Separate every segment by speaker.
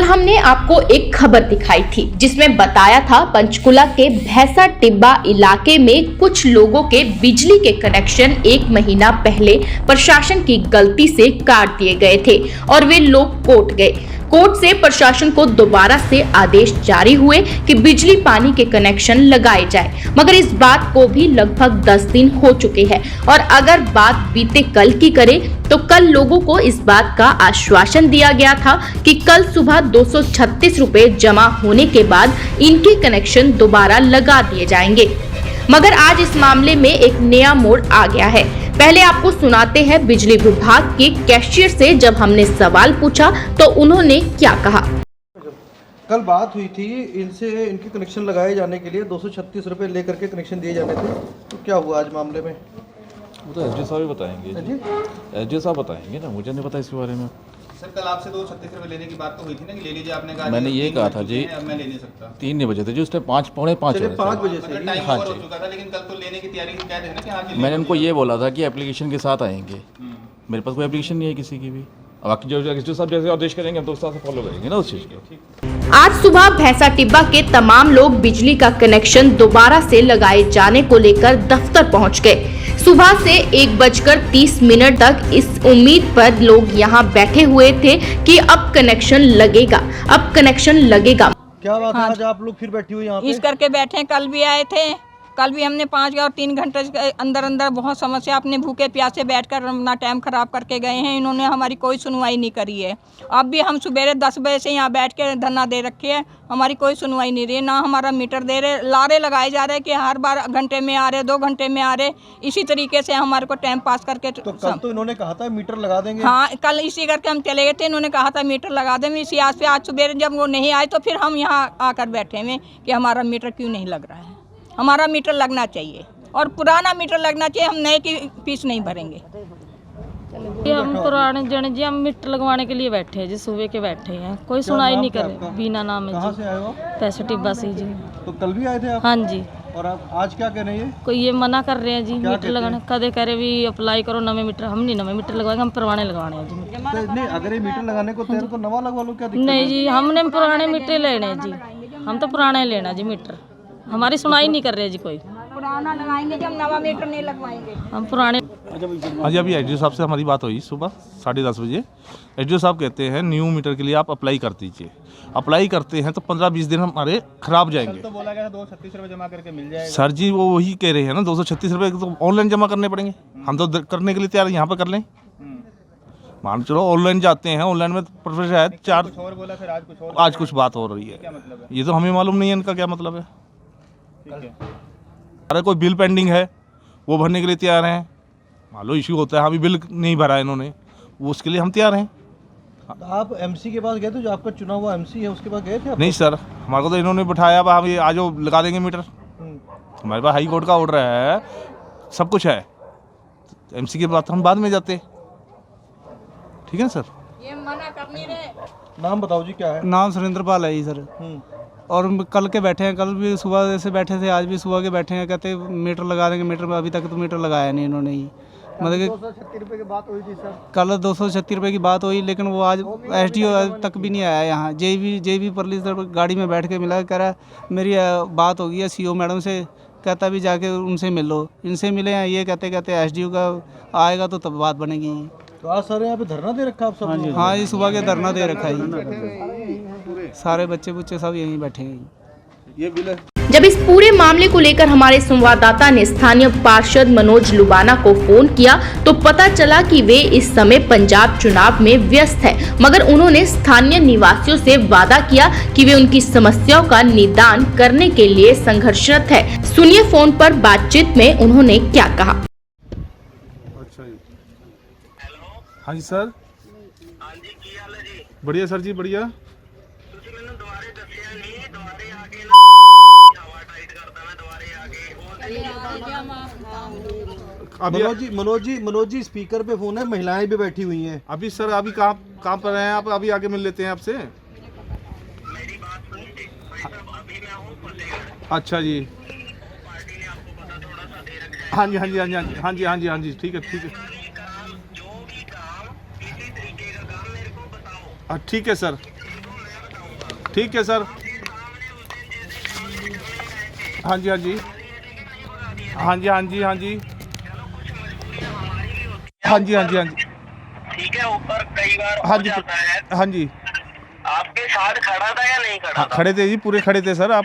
Speaker 1: हमने आपको एक खबर दिखाई थी जिसमें बताया था पंचकुला के भैंसा टिब्बा इलाके में कुछ लोगों के बिजली के कनेक्शन 1 महीना पहले प्रशासन की गलती से काट दिए गए थे और वे लोग कोर्ट गए। कोर्ट से प्रशासन को दोबारा से आदेश जारी हुए कि बिजली पानी के कनेक्शन लगाए जाए, मगर इस बात को भी लगभग 10 दिन हो चुके हैं और अगर बात बीते कल की करें तो कल लोगों को इस बात का आश्वासन दिया गया था कि कल सुबह 236 रुपए जमा होने के बाद इनके कनेक्शन दोबारा लगा दिए जाएंगे, मगर आज इस मामले में एक नया मोड़ आ गया है। पहले आपको सुनाते हैं बिजली विभाग के कैशियर से जब हमने सवाल पूछा तो उन्होंने क्या कहा।
Speaker 2: कल बात हुई थी इनसे, इनके कनेक्शन लगाए जाने के लिए 236 रुपए लेकर के कनेक्शन दिए जाने थे, तो क्या हुआ आज मामले में?
Speaker 3: वो तो एसडी साहब ही बताएंगे जी, एसडी साहब बताएंगे ना, मुझे नहीं पता इसके बारे में।
Speaker 4: सर कल आपसे 236 रुपए लेने की बात तो हुई थी ना कि ले लीजिए, आपने कहा
Speaker 3: मैंने ये कहा था जी,
Speaker 4: अब मैं ले नहीं सकता।
Speaker 3: 3 बजे थे जी, उस टाइम 5 पौने 5
Speaker 2: चलिए 5 बजे से
Speaker 4: मतलब टाइम
Speaker 3: हाँ
Speaker 4: ओवर हो
Speaker 3: जी।
Speaker 4: चुका था, लेकिन कल तो लेने की तैयारी कह रहे थे ना कि हाँ जी
Speaker 3: मैंने उनको ये बोला था कि एप्लीकेशन के साथ आएंगे, मेरे पास कोई एप्लीकेशन नहीं है किसी की भी। अब बाकी जो सब जैसे आदेश करेंगे हम तो उस हिसाब से फॉलो करेंगे ना उस चीज़ को।
Speaker 1: आज सुबह भैंसा टिब्बा के तमाम लोग बिजली का कनेक्शन दोबारा से लगाए जाने को लेकर दफ्तर पहुंच गए। सुबह से 1:30 तक इस उम्मीद पर लोग यहां बैठे हुए थे कि अब कनेक्शन लगेगा, अब कनेक्शन लगेगा।
Speaker 2: क्या बात है, आज आप लोग फिर बैठी हुई यहाँ पे?
Speaker 5: इस करके बैठे, कल भी आए थे, कल भी हमने 5 और 3 घंटे के अंदर बहुत समस्या, अपने भूखे प्यासे बैठकर अपना टाइम खराब करके गए हैं। इन्होंने हमारी कोई सुनवाई नहीं करी है। अब भी हम सुबह 10 बजे से यहाँ बैठ के धरना दे रखे है, हमारी कोई सुनवाई नहीं रही, ना हमारा मीटर दे रहे, लारे लगाए जा रहे कि हर बार घंटे में आ रहे, 2 घंटे में आ रहे, इसी तरीके से हमारे को टाइम पास करके।
Speaker 2: तो कल तो इन्होंने कहा था मीटर लगा देंगे।
Speaker 5: हाँ, कल इसी करके हम चले गए थे, इन्होंने कहा था मीटर लगा देंगे। इसी आज पे आज सुबह जब वो नहीं आए तो फिर हम यहाँ आकर बैठे हैं कि हमारा मीटर क्यों नहीं लग रहा है। हमारा मीटर लगना चाहिए और पुराना मीटर लगना चाहिए, हम नए की फीस नहीं भरेंगे।
Speaker 6: हम पुराने जन जी, हम मीटर लगवाने के लिए बैठे हैं जी, सुबह के बैठे हैं, कोई सुनाई नहीं कर रहे। बीना नाम है
Speaker 2: कहाँ
Speaker 6: जी,
Speaker 2: से आए हो?
Speaker 6: पैसे टिब्बा से जी।
Speaker 2: तो कल भी आए थे आप?
Speaker 6: हाँ जी।
Speaker 2: और आप आज क्या कह रहे हैं?
Speaker 6: कोई ये मना कर रहे हैं जी
Speaker 2: क्या
Speaker 6: मीटर लगाने, कदे कह रहे भी अप्लाई करो नवे मीटर। हम नहीं नवे मीटर लगवाएंगे, हम पुराने लगवाने हैं जी।
Speaker 2: तो नहीं, अगर ये मीटर लगाने को तैयार तो नवा लगवा लो, क्या दिक्कत
Speaker 6: नहीं
Speaker 2: है?
Speaker 6: जी, हमने पुराने मीटर लेने हैं जी, हम तो पुराने लेना जी मीटर, हमारी सुनाई नहीं कर रहे जी कोई।
Speaker 5: पुराना लगाएंगे जब, नवा मीटर नहीं लगवाएंगे
Speaker 6: हम पुराने।
Speaker 7: हाँ जी, अभी एसडीओ साहब से हमारी बात हुई सुबह 10:30 बजे। एसडीओ साहब कहते हैं न्यू मीटर के लिए आप अप्लाई कर दीजिए। अप्लाई करते हैं तो 15-20 दिन हमारे खराब जाएंगे।
Speaker 4: तो बोला गया था 236 रुपए जमा करके मिल जाएगा।
Speaker 7: सर जी वो वही कह रहे हैं ना, 236 रुपये तो ऑनलाइन जमा करने पड़ेंगे। हम तो करने के लिए तैयार, यहाँ पर कर लें। मान चलो ऑनलाइन जाते हैं, ऑनलाइन में प्रोसेस है 4
Speaker 4: कुछ और बोला, फिर आज कुछ और,
Speaker 7: आज कुछ बात हो रही है।
Speaker 4: क्या मतलब है?
Speaker 7: ये तो हमें मालूम नहीं है इनका क्या मतलब है।
Speaker 4: ठीक है।
Speaker 7: अरे कोई बिल पेंडिंग है वो भरने के लिए तैयार हैं, मान लो इशू होता है, अभी बिल नहीं भरा इन्होंने, वो उसके लिए हम तैयार हैं।
Speaker 2: तो आप एमसी के पास गए थे, जो आपका चुना हुआ एमसी है उसके पास गए थे आप?
Speaker 7: नहीं सर, हमारे को तो इन्होंने बिठाया, अब हम ये आज लगा देंगे मीटर। हमारे पास हाई कोर्ट का ऑर्डर है, सब कुछ है, एमसी के बाद हम बाद में जाते। ठीक है सर।
Speaker 5: ये मना कर नहीं रहे।
Speaker 2: नाम बताओ जी, क्या है?
Speaker 8: नाम सुरेंद्र पाल है जी सर। और कल के बैठे हैं, कल भी सुबह से बैठे थे, आज भी सुबह के बैठे हैं, कहते मीटर लगा देंगे। मीटर में अभी तक तो मीटर लगाया नहीं इन्होंने ही। मतलब कि
Speaker 2: 236 रुपए की बात हुई थी सर।
Speaker 8: कल 236 रुपए की बात हुई, लेकिन वो आज एसडीओ तक भी नहीं आया यहाँ। जेबी परली सर गाड़ी में बैठ के मिला, कह रहा मेरी बात हो गई है सीओ मैडम से, कहता भी जाके उनसे मिल लो। इनसे मिले हैं, ये कहते कहते एसडीओ का आएगा तो तब बात बनेगी।
Speaker 2: तो आज सर यहाँ पे धरना दे रखा आप सब?
Speaker 8: हाँ जी, सुबह के धरना दे रखा है, सारे बच्चे बुच्चे सब यहीं बैठे हैं।
Speaker 2: ये बिल है।
Speaker 1: जब इस पूरे मामले को लेकर हमारे संवाददाता ने स्थानीय पार्षद मनोज लुबाना को फोन किया तो पता चला कि वे इस समय पंजाब चुनाव में व्यस्त है, मगर उन्होंने स्थानीय निवासियों से वादा किया कि वे उनकी समस्याओं का निदान करने के लिए संघर्षरत है। सुनिए फोन पर बातचीत में उन्होंने क्या कहा।
Speaker 7: अच्छा जी, हाँ जी सर। बढ़िया सर जी, बढ़िया।
Speaker 2: मनोज जी स्पीकर पे फोन है, महिलाएं भी बैठी हुई हैं।
Speaker 7: अभी सर, अभी कहाँ पर हैं आप? अभी आके मिल लेते हैं आपसे। अच्छा जी, हाँ जी हाँ जी हाँ जी हाँ जी हाँ जी हाँ जी, ठीक है ठीक है। ठीक है सर। ठीक है सर। हाँ जी हाँ जी हाँ जी हाँ जी हाँ जी हाँ जी हाँ जी हाँ जी
Speaker 9: ठीक है, ऊपर कई बार
Speaker 7: हाँ
Speaker 9: हो
Speaker 7: जी
Speaker 9: जाता है।
Speaker 7: हाँ जी।
Speaker 9: आपके साथ खड़ा था या नहीं खड़ा
Speaker 7: हाँ,
Speaker 9: था?
Speaker 7: खड़े थे जी, पूरे खड़े थे सर। आप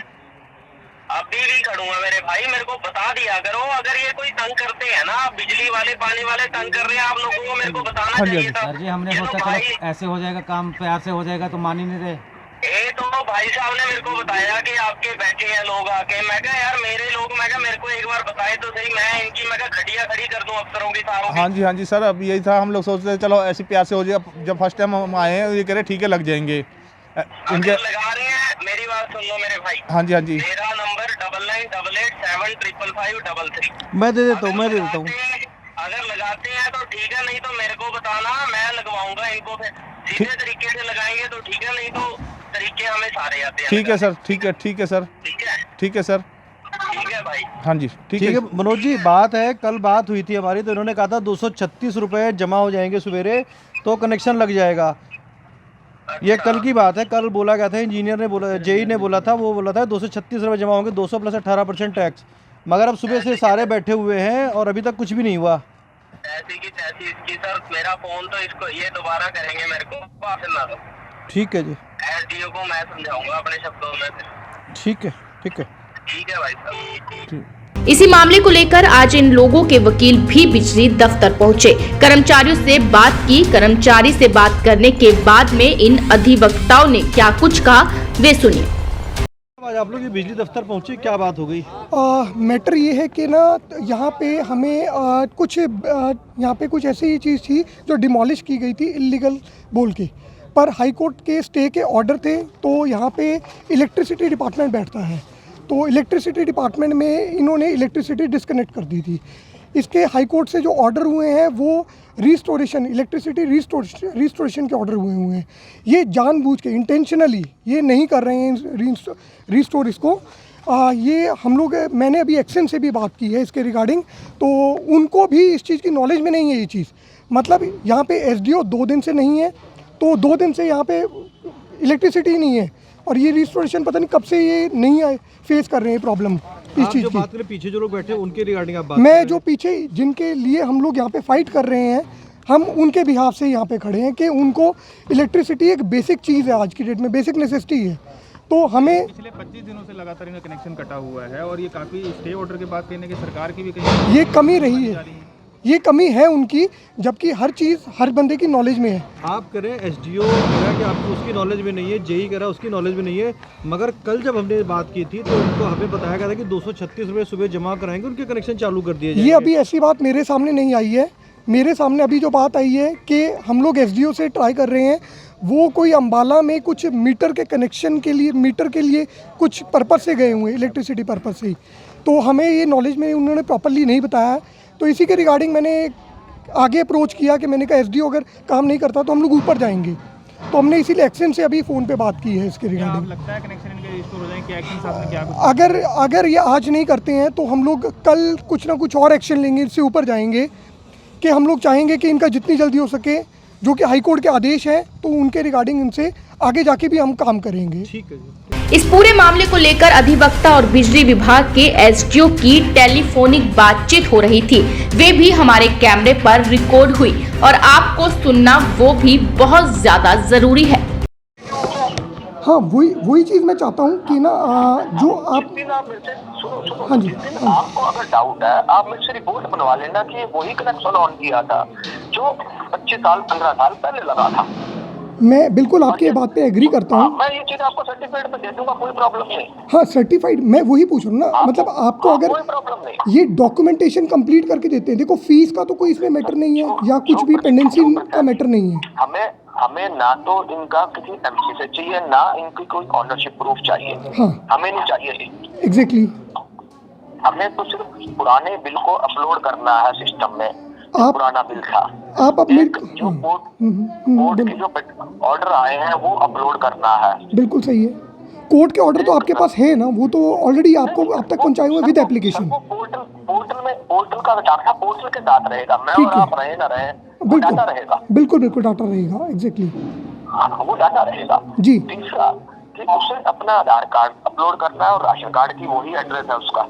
Speaker 9: अभी भी खड़ूंगा मेरे भाई, मेरे को बता दिया करो। अगर ये कोई तंग करते हैं ना, बिजली वाले पानी वाले तंग कर रहे हैं, आप लोगों को मेरे को बताना
Speaker 7: हाँ जी,
Speaker 9: चाहिए था।
Speaker 10: सर जी हमने
Speaker 9: ये तो
Speaker 10: सोचा
Speaker 9: भाई,
Speaker 10: चलो ऐसे हो जाएगा काम, प्यार से हो जाएगा, तो मान ही नहीं रहे।
Speaker 9: ये तो भाई साहब ने मेरे को बताया कि आपके बैठे हैं लोग आके। मैं कहा यार मेरे लोग, मैं कहा मेरे को एक बार बताए तो सही, मैं इनकी मैं कहा खटिया खड़ी कर दूं अफसरों की सारों की।
Speaker 7: हाँ जी सर, अब यही था, हम लोग सोचते थे चलो ऐसे प्यार से हो जाएगा। जब फर्स्ट टाइम हम आए हैं ये कह रहे ठीक है लग जाएंगे इनके।
Speaker 9: अगर लगा रहे हैं, मेरी बात सुन लो मेरे भाई।
Speaker 7: हाँ जी हाँ जी
Speaker 9: मेरा नंबर 9988755533।
Speaker 2: मैं दे देता हूँ, मैं दे देता हूँ।
Speaker 9: अगर लगाते हैं तो ठीक है, नहीं तो मेरे को बताना, मैं लगवाऊंगा इनको। फिर सीधे तरीके से लगाएंगे तो ठीक है, नहीं तो तरीके हमें सारे आते हैं।
Speaker 7: ठीक है सर, ठीक है सर,
Speaker 9: ठीक है
Speaker 7: ठीक है सर।
Speaker 9: ठीक है भाई।
Speaker 7: हाँ जी
Speaker 2: ठीक है मनोज जी, बात है कल बात हुई थी हमारी, तो इन्होंने कहा था 236 रुपये जमा हो जाएंगे सवेरे तो कनेक्शन लग जाएगा। ये कल की बात है, कल बोला गया था, इंजीनियर ने बोला, जेई ने बोला था, वो बोला था 236 रुपये जमा होंगे, 200 प्लस 18% टैक्स। मगर अब सुबह से सारे बैठे हुए हैं और अभी तक कुछ भी नहीं हुआ।
Speaker 9: ऐसी की तैसी इसकी सर, मेरा फोन तो इसको ये दोबारा करेंगे मेरे को, वापस ना दो।
Speaker 2: ठीक है जी,
Speaker 9: एसडीओ को मैं समझाऊंगा अपने शब्दों में फिर।
Speaker 2: ठीक है ठीक है
Speaker 9: ठीक है भाई साहब।
Speaker 1: इसी मामले को लेकर आज इन लोगों के वकील भी बिजली दफ्तर पहुंचे, कर्मचारियों से बात की। कर्मचारी से बात करने के बाद में इन अधिवक्ताओं ने क्या कुछ कहा वे सुनिए।
Speaker 2: आज आप लोग ये बिजली दफ्तर पहुंचे, क्या बात हो गई?
Speaker 11: मैटर ये है कि ना यहाँ पे हमें यहाँ पे कुछ ऐसी चीज़ थी जो डिमोलिश की गई थी इलीगल बोल के, पर हाई कोर्ट के स्टे के ऑर्डर थे। तो यहाँ पे इलेक्ट्रिसिटी डिपार्टमेंट बैठता है, तो इलेक्ट्रिसिटी डिपार्टमेंट में इन्होंने इलेक्ट्रिसिटी डिस्कनेक्ट कर दी थी। इसके हाई कोर्ट से जो ऑर्डर हुए हैं वो रिस्टोरेशन, इलेक्ट्रिसिटी रिस्टोरेशन के ऑर्डर हुए हैं। ये जानबूझ के इंटेंशनली ये नहीं कर रहे हैं रिस्टोर इसको। ये हम लोग, मैंने अभी एक्शन से भी बात की है इसके रिगार्डिंग, तो उनको भी इस चीज़ की नॉलेज में नहीं है ये चीज़। मतलब यहाँ पे एसडीओ 2 दिन से नहीं है, तो 2 दिन से यहाँ पे इलेक्ट्रिसिटी नहीं है, और ये रिस्टोरेशन पता नहीं कब से ये नहीं आए, फेस कर रहे हैं प्रॉब्लम इस चीज़ की।
Speaker 2: बात करें पीछे जो लोग बैठे हैं उनके रिगार्डिंग आप बात
Speaker 11: मैं जो पीछे जिनके लिए हम लोग यहाँ पे फाइट कर रहे हैं, हम उनके बिहाफ से यहाँ पे खड़े हैं कि उनको इलेक्ट्रिसिटी एक बेसिक चीज़ है, आज की डेट में बेसिक नेसेसिटी है। तो हमें
Speaker 4: पिछले 25 दिनों से लगातार इनका कनेक्शन कटा हुआ है, और ये काफ़ी स्टे ऑर्डर के बाद कहने की सरकार की भी कहीं
Speaker 11: ये कमी रही है, ये कमी है उनकी, जबकि हर चीज़ हर बंदे की नॉलेज में है।
Speaker 2: आप करें, एसडीओ कह रहा है कि आपको उसकी नॉलेज में नहीं है, जेई कह रहा है उसकी नॉलेज में नहीं है। मगर कल जब हमने बात की थी तो उनको हमें बताया गया था कि 236 रुपये सुबह जमा कराएंगे, उनके कनेक्शन चालू कर दिए जाएंगे।
Speaker 11: ये अभी ऐसी बात मेरे सामने नहीं आई है। मेरे सामने अभी जो बात आई है कि हम लोग एसडीओ से ट्राई कर रहे हैं, वो कोई अम्बाला में कुछ मीटर के कनेक्शन के लिए, मीटर के लिए कुछ पर्पज़ से गए हुए हैं, इलेक्ट्रिसिटी पर्पज़ से ही। तो हमें ये नॉलेज में उन्होंने प्रॉपरली नहीं बताया। तो इसी के रिगार्डिंग मैंने आगे अप्रोच किया कि मैंने कहा एसडीओ अगर काम नहीं करता तो हम लोग ऊपर जाएंगे। तो हमने इसीलिए एक्शन से अभी फ़ोन पे बात की है इसके रिगार्डिंग।
Speaker 4: लगता है कनेक्शन इनके रिस्टोर हो जाएंगे, क्या एक्शन आपने क्या कुछ?
Speaker 11: अगर ये आज नहीं करते हैं तो हम लोग कल कुछ ना कुछ और एक्शन लेंगे, इससे ऊपर जाएंगे। कि हम लोग चाहेंगे कि इनका जितनी जल्दी हो सके, जो कि हाई कोर्ट के आदेश हैं, तो उनके रिगार्डिंग इनसे आगे जाके भी हम काम करेंगे।
Speaker 2: ठीक है जी।
Speaker 1: इस पूरे मामले को लेकर अधिवक्ता और बिजली विभाग के एसडीओ की टेलीफोनिक बातचीत हो रही थी, वे भी हमारे कैमरे पर रिकॉर्ड हुई और आपको सुनना वो भी बहुत ज्यादा जरूरी है।
Speaker 11: हाँ, वही चीज़ मैं चाहता हूँ कि ना जो आप हाँ जी,
Speaker 9: आपको अगर डाउट है, आप मुझसे रिपोर्ट बनवा लेना कि वही कनेक्शन ऑन किया था जो 25 साल 15 साल पहले लगा था।
Speaker 11: मैं बिल्कुल आपकी बात पे एग्री करता हूँ।
Speaker 9: मैं ये चीज आपको सर्टिफिकेट में दे दूंगा, कोई प्रॉब्लम नहीं।
Speaker 11: हाँ, सर्टिफाइड, मैं वही पूछ रहा हूँ ना, मतलब आपको अगर
Speaker 9: कोई प्रॉब्लम नहीं।
Speaker 11: ये डॉक्यूमेंटेशन कंप्लीट करके देते हैं, देखो फीस का तो कोई इसमें मैटर नहीं है, या कुछ भी पेंडेंसी का मैटर नहीं है।
Speaker 9: हमें ना तो इनका किसी एमसी से चाहिए, ना इनकी कोई ऑनरशिप प्रूफ चाहिए।
Speaker 11: हाँ,
Speaker 9: हमें नहीं चाहिए।
Speaker 11: एग्जैक्टली।
Speaker 9: हमें तो सिर्फ पुराने बिल को अपलोड करना है सिस्टम में। पुराना बिल था,
Speaker 11: आप अपने
Speaker 9: जो कोर्ट के जो ऑर्डर आए हैं वो अपलोड करना है।
Speaker 11: बिल्कुल सही है। कोर्ट के ऑर्डर तो आपके पास है ना, वो तो ऑलरेडी आपको अब तक पहुंचाए हुए विद एप्लीकेशन।
Speaker 9: पोर्टल का डाटा पोर्टल के साथ रहेगा, मैं और आप रहे ना रहे, वो डाटा रहेगा।
Speaker 11: बिल्कुल डाटा रहेगा, एग्जैक्टली
Speaker 9: वो डाटा रहेगा
Speaker 11: जी।
Speaker 9: तीसरा कि उसे अपना आधार कार्ड अपलोड करना है और राशन कार्ड की वही एड्रेस है उसका।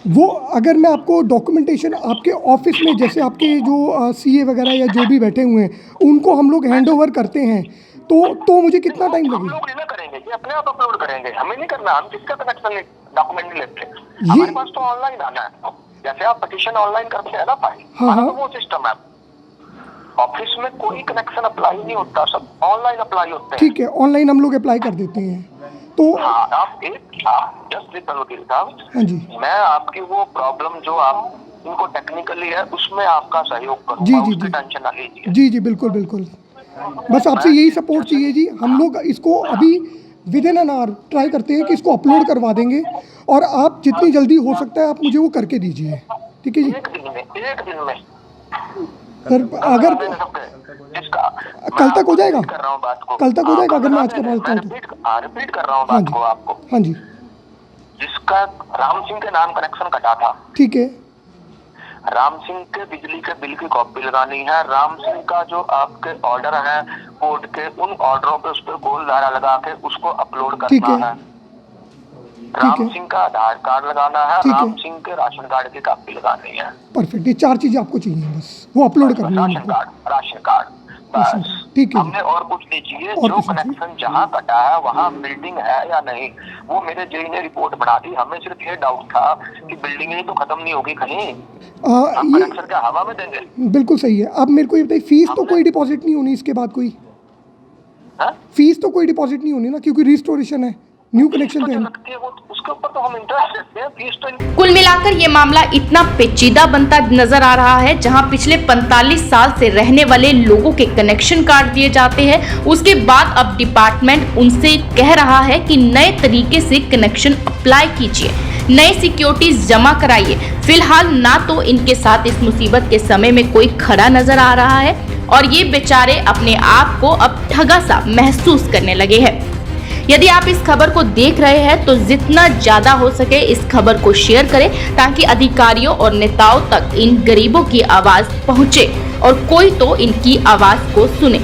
Speaker 11: वो अगर मैं आपको डॉक्यूमेंटेशन आपके ऑफिस में, जैसे आपके जो सीए वगैरह या जो भी बैठे हुए हैं उनको हम लोग हैंड ओवर करते हैं, तो मुझे कितना टाइम
Speaker 9: हम
Speaker 11: लगेगा?
Speaker 9: लोग नहीं ना करेंगे, ये अपने आप अपलोड करेंगे, हमें नहीं करना। हम किसका कनेक्शन डॉक्यूमेंट नहीं लेते, हमारे पास तो ऑनलाइन आना है। जैसे आप पिटीशन ऑनलाइन करते हैं ना फाइल, तो वो सिस्टम है। ऑफिस में कोई कनेक्शन अप्लाई नहीं होता, सब ऑनलाइन अप्लाई होते हैं।
Speaker 11: ठीक है, ऑनलाइन हम लोग अप्लाई कर देते हैं। तो
Speaker 9: हाँ, आप जस्ट लिसन वकील साहब,
Speaker 11: हाँ जी,
Speaker 9: मैं आपकी वो प्रॉब्लम जो आप इनको टेक्निकली है उसमें आपका सहयोग करूंगा,
Speaker 11: जी, जी,
Speaker 9: उसकी
Speaker 11: जी।
Speaker 9: टेंशन ना लीजिए।
Speaker 11: जी जी, बिल्कुल बिल्कुल, बस आपसे यही सपोर्ट चाहिए जी। हम लोग इसको अभी with in an hour try करते हैं कि इसको अपलोड करवा देंगे, और आप जितनी जल्दी हो सकता है आप मुझे वो करके दीजिए, ठीक है जी?
Speaker 9: एक दिन में
Speaker 11: सर अगर
Speaker 9: जिसका
Speaker 11: कल तक हो जाएगा,
Speaker 9: कर रहा हूँ बात को,
Speaker 11: कल तक हो जाएगा अगर मैं आज करवा देता हूँ तो?
Speaker 9: रिपीट कर रहा हूँ बात को आपको।
Speaker 11: हाँ जी,
Speaker 9: जिसका राम सिंह के नाम कनेक्शन कटा था,
Speaker 11: ठीक है,
Speaker 9: राम सिंह के बिजली के बिल की कॉपी लगानी है। राम सिंह का जो आपके ऑर्डर है कोर्ट के, उन ऑर्डरों पे उस पर गोल धारा लगा के उसको अपलोड
Speaker 11: ठीक
Speaker 9: करना
Speaker 11: है,
Speaker 9: है। राम सिंह का आधार कार्ड लगाना है,
Speaker 11: ठीक है।
Speaker 9: राम सिंह के राशन कार्ड की कॉपी लगानी है।
Speaker 11: परफेक्ट। ये 4 चीज़ें आपको चाहिए, बस वो अपलोड करनी है
Speaker 9: राशन
Speaker 11: मुझको।
Speaker 9: कार्ड, राशन कार्ड, बस।
Speaker 11: ठीक है जी।
Speaker 9: हमने और कुछ नहीं चाहिए।
Speaker 11: और
Speaker 9: जो
Speaker 11: कुछ नहीं
Speaker 9: कनेक्शन जहाँ कटा है वहाँ बिल्डिंग है या नहीं, वो मेरे जेई ने रिपोर्ट बना दी। हमें सिर्फ ये डाउट था कि बिल्डिंग ही तो खत्म नहीं होगी कहीं, हम
Speaker 11: ये
Speaker 9: कनेक्शन क्या हवा में देंगे?
Speaker 11: बिल्कुल सही है। अब मेरे को ये बताइए, फीस तो कोई डिपॉजिट नहीं होनी इसके बाद? कोई
Speaker 9: हाँ?
Speaker 11: फीस तो कोई डिपॉजिट नहीं होनी ना, क्योंकि रिस्टोरेशन है, न्यू कनेक्शन पे है।
Speaker 9: लगती है वो, उसके ऊपर तो हम इंटरेस्ट लेते हैं, फीस तो
Speaker 1: कुल मिलाकर ये मामला इतना पेचीदा बनता नजर आ रहा है, जहां पिछले 45 साल से रहने वाले लोगों के कनेक्शन काट दिए जाते हैं। उसके बाद अब डिपार्टमेंट उनसे कह रहा है कि नए तरीके से कनेक्शन अप्लाई कीजिए, नए सिक्योरिटीज जमा कराइए। फिलहाल ना तो इनके साथ इस मुसीबत के समय में कोई खड़ा नजर आ रहा है, और ये बेचारे अपने आप को अब ठगा सा महसूस करने लगे हैं। यदि आप इस खबर को देख रहे हैं तो जितना ज्यादा हो सके इस खबर को शेयर करें, ताकि अधिकारियों और नेताओं तक इन गरीबों की आवाज पहुंचे और कोई तो इनकी आवाज को सुने।